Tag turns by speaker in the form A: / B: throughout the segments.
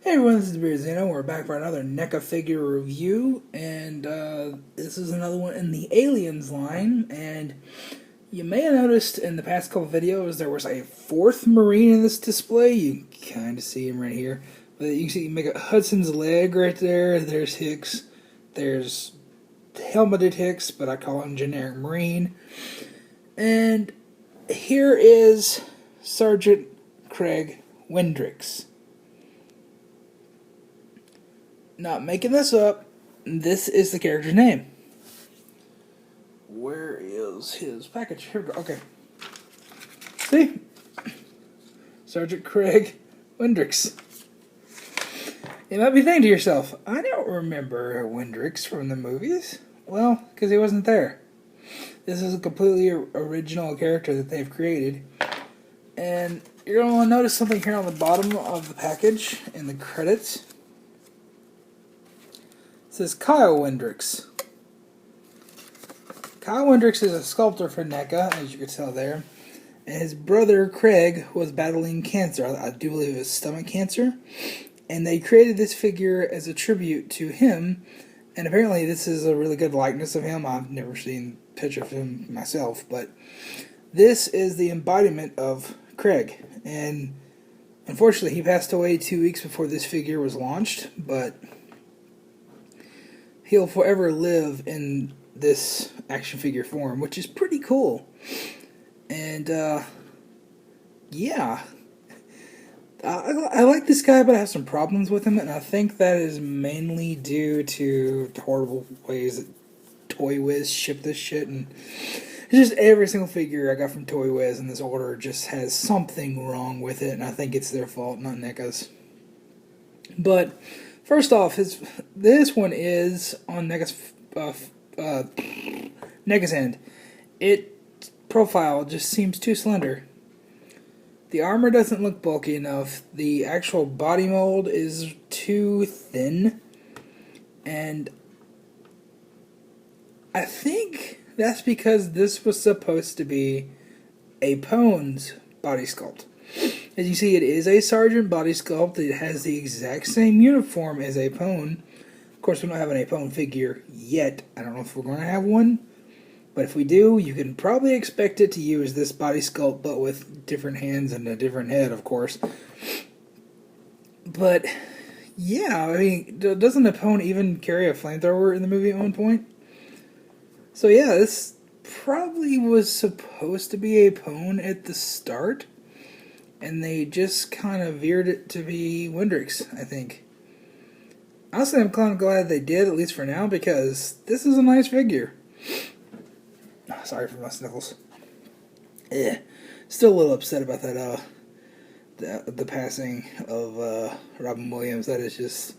A: Hey everyone, this is Beerzino. We're back for another NECA figure review, and this is another one in the Aliens line. And you may have noticed in the past couple videos there was a fourth Marine in this display. You can kind of see him right here. But you can see make a Hudson's leg right there. There's Hicks. There's helmeted Hicks, but I call him generic Marine. And here is Sergeant Craig Windrix. Not making this up. This is the character's name. Where is his package? Here we go. Okay. See? Sergeant Craig Windrix. You might be thinking to yourself, I don't remember Windrix from the movies. Well, because he wasn't there. This is a completely original character that they've created. And you're going to want to notice something here on the bottom of the package in the credits. It says Kyle Windrix. Kyle Windrix is a sculptor for NECA, as you can tell there. And his brother, Craig, was battling cancer. I do believe it was stomach cancer. And they created this figure as a tribute to him. And apparently this is a really good likeness of him. I've never seen a picture of him myself. But this is the embodiment of Craig. And unfortunately, he passed away 2 weeks before this figure was launched. But he'll forever live in this action figure form, which is pretty cool. And, yeah. I like this guy, but I have some problems with him, and I think that is mainly due to the horrible ways that Toy Wiz shipped this shit, and it's just every single figure I got from Toy Wiz in this order just has something wrong with it, and I think it's their fault, not NECA's. But first off, this one is on NECA's end. Its profile just seems too slender. The armor doesn't look bulky enough. The actual body mold is too thin. And I think that's because this was supposed to be a Pone's body sculpt. As you see, it is a Sergeant body sculpt. It has the exact same uniform as a Pone. Of course, we don't have an Apone figure yet. I don't know if we're going to have one. But if we do, you can probably expect it to use this body sculpt, but with different hands and a different head, of course. But, yeah, I mean, doesn't Apone even carry a flamethrower in the movie at one point? So, yeah, this probably was supposed to be Apone at the start. And they just kind of veered it to be Windrix, I think. Honestly, I'm kind of glad they did, at least for now, because this is a nice figure. Sorry for my sniffles. Still a little upset about that, the passing of Robin Williams. That is just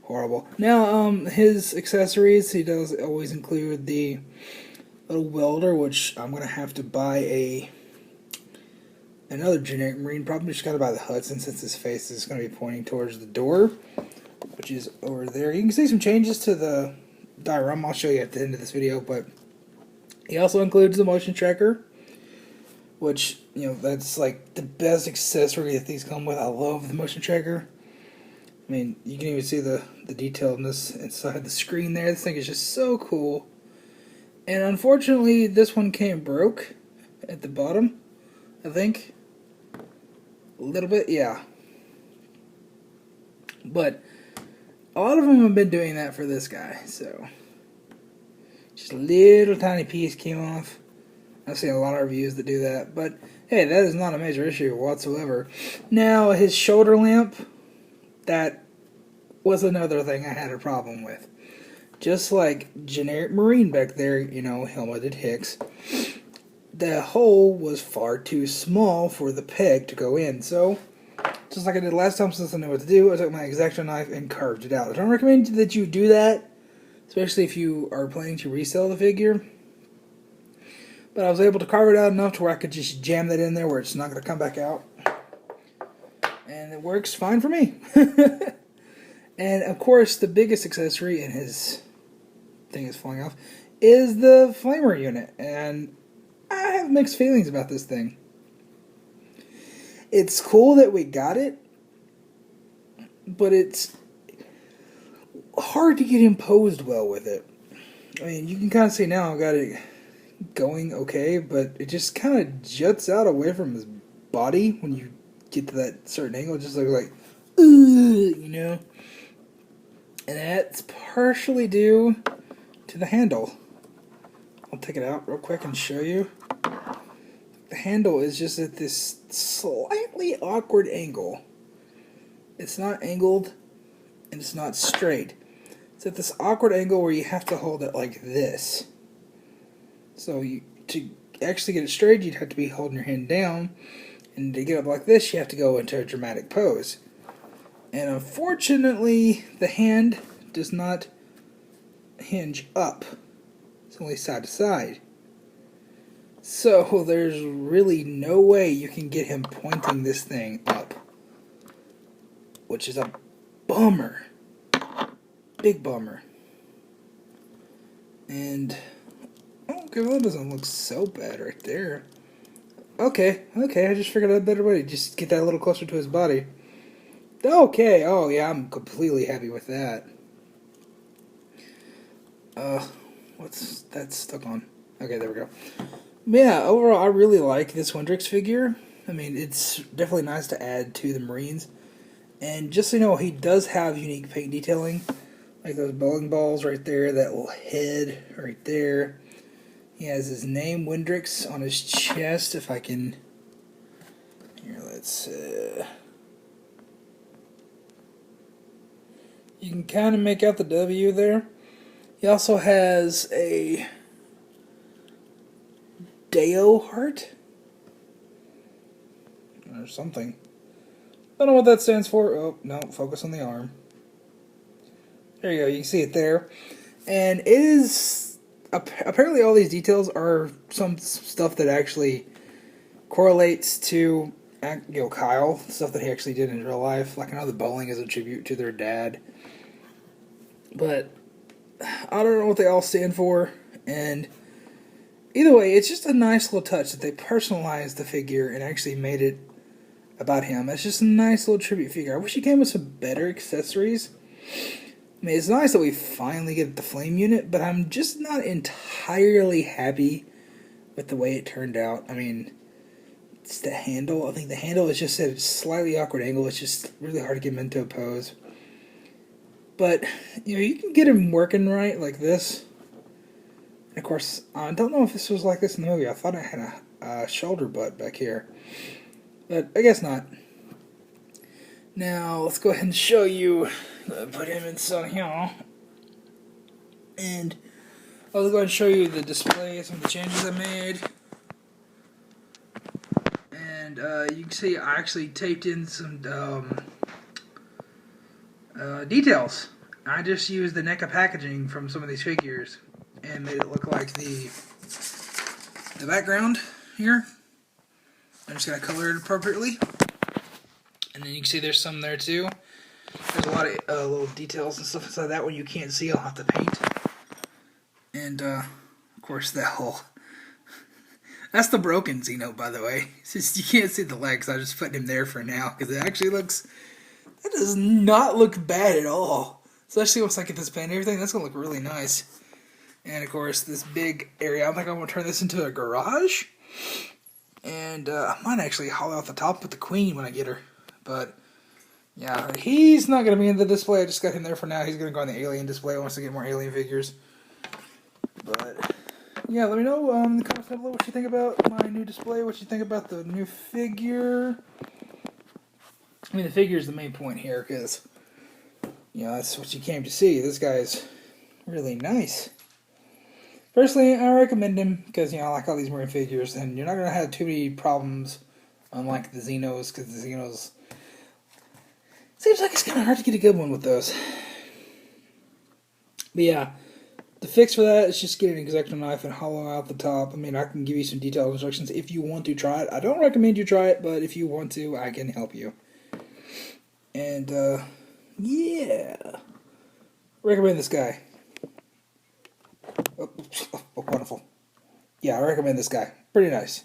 A: horrible. Now, his accessories, he does always include the little welder, which I'm going to have to buy another generic Marine. Probably just got to buy the Hudson since his face is going to be pointing towards the door, which is over there. You can see some changes to the diorama. I'll show you at the end of this video, but he also includes the motion tracker, which, you know, that's like the best accessory that these come with. I love the motion tracker. I mean, you can even see the detail in this inside the screen there. This thing is just so cool. And unfortunately, this one came broke at the bottom, I think. A little bit, yeah. But a lot of them have been doing that for this guy, so just a little tiny piece came off. I've seen a lot of reviews that do that, but hey, that is not a major issue whatsoever. Now, his shoulder lamp, that was another thing I had a problem with. Just like generic Marine back there, you know, helmeted Hicks, the hole was far too small for the peg to go in. So, just like I did last time, since I knew what to do, I took my X-Acto knife and carved it out. I don't recommend that you do that, especially if you are planning to resell the figure. But I was able to carve it out enough to where I could just jam that in there where it's not going to come back out. And it works fine for me. And of course, the biggest accessory, and his thing is falling off, is the flamer unit. And I have mixed feelings about this thing. It's cool that we got it, but it's hard to get him posed well with it. I mean, you can kind of see now I've got it going okay, but it just kind of juts out away from his body when you get to that certain angle. It just looks like, you know? And that's partially due to the handle. I'll take it out real quick and show you. The handle is just at this slightly awkward angle. It's not angled and it's not straight. It's at this awkward angle where you have to hold it like this. So to actually get it straight, you'd have to be holding your hand down. And to get up like this, you have to go into a dramatic pose. And unfortunately, the hand does not hinge up. It's only side to side. So there's really no way you can get him pointing this thing up. Which is a bummer. Big bummer. And okay, well, that doesn't look so bad right there. Okay, I just figured out a better way to just get that a little closer to his body. Okay, oh yeah, I'm completely happy with that. What's that stuck on? Okay, there we go. Yeah, overall, I really like this Windrix figure. I mean, it's definitely nice to add to the Marines. And just so you know, he does have unique paint detailing. Like those bowling balls right there, that little head right there. He has his name, Windrix, on his chest, if I can... Here, let's... You can kind of make out the W there. He also has a Deo heart? Or something. Don't know what that stands for. Oh, no, focus on the arm. There you go, you can see it there. And it is... Apparently all these details are some stuff that actually correlates to, you know, Kyle. Stuff that he actually did in real life. Like, I know the bowling is a tribute to their dad. But I don't know what they all stand for. And either way, it's just a nice little touch that they personalized the figure and actually made it about him. It's just a nice little tribute figure. I wish he came with some better accessories. I mean, it's nice that we finally get the flame unit, but I'm just not entirely happy with the way it turned out. I mean, it's the handle. I think the handle is just at a slightly awkward angle. It's just really hard to get him into a pose. But, you know, you can get him working right like this. And of course, I don't know if this was like this in the movie. I thought I had a shoulder butt back here. But I guess not. Now, let's go ahead and show you. Put him inside here. And I'll go ahead and show you the display, some of the changes I made. And you can see I actually taped in some details. I just used the NECA packaging from some of these figures and made it look like the background here. I'm just going to color it appropriately. And then you can see there's some there too. There's a lot of little details and stuff inside that one you can't see. I'll have to paint. And, of course, that whole... That's the broken Xeno, by the way. It's just, you can't see the legs. I just put him there for now, because it actually looks... That does not look bad at all. Especially once I get this paint and everything, that's going to look really nice. And, of course, this big area, I think I'm going to turn this into a garage. And I might actually hollow out the top with the queen when I get her. But... yeah, he's not going to be in the display. I just got him there for now. He's going to go on the alien display once I get more alien figures. But, yeah, let me know in the comments down below what you think about my new display, what you think about the new figure. I mean, the figure is the main point here, because, you know, that's what you came to see. This guy's really nice. Personally, I recommend him, because, you know, I like all these Marine figures, and you're not going to have too many problems, unlike the Xenos, because the Xenos... seems like it's kind of hard to get a good one with those. But yeah, the fix for that is just get an X-Acto knife and hollow out the top. I mean, I can give you some detailed instructions if you want to try it. I don't recommend you try it, but if you want to, I can help you. And, yeah. Recommend this guy. Oh, wonderful. Yeah, I recommend this guy. Pretty nice.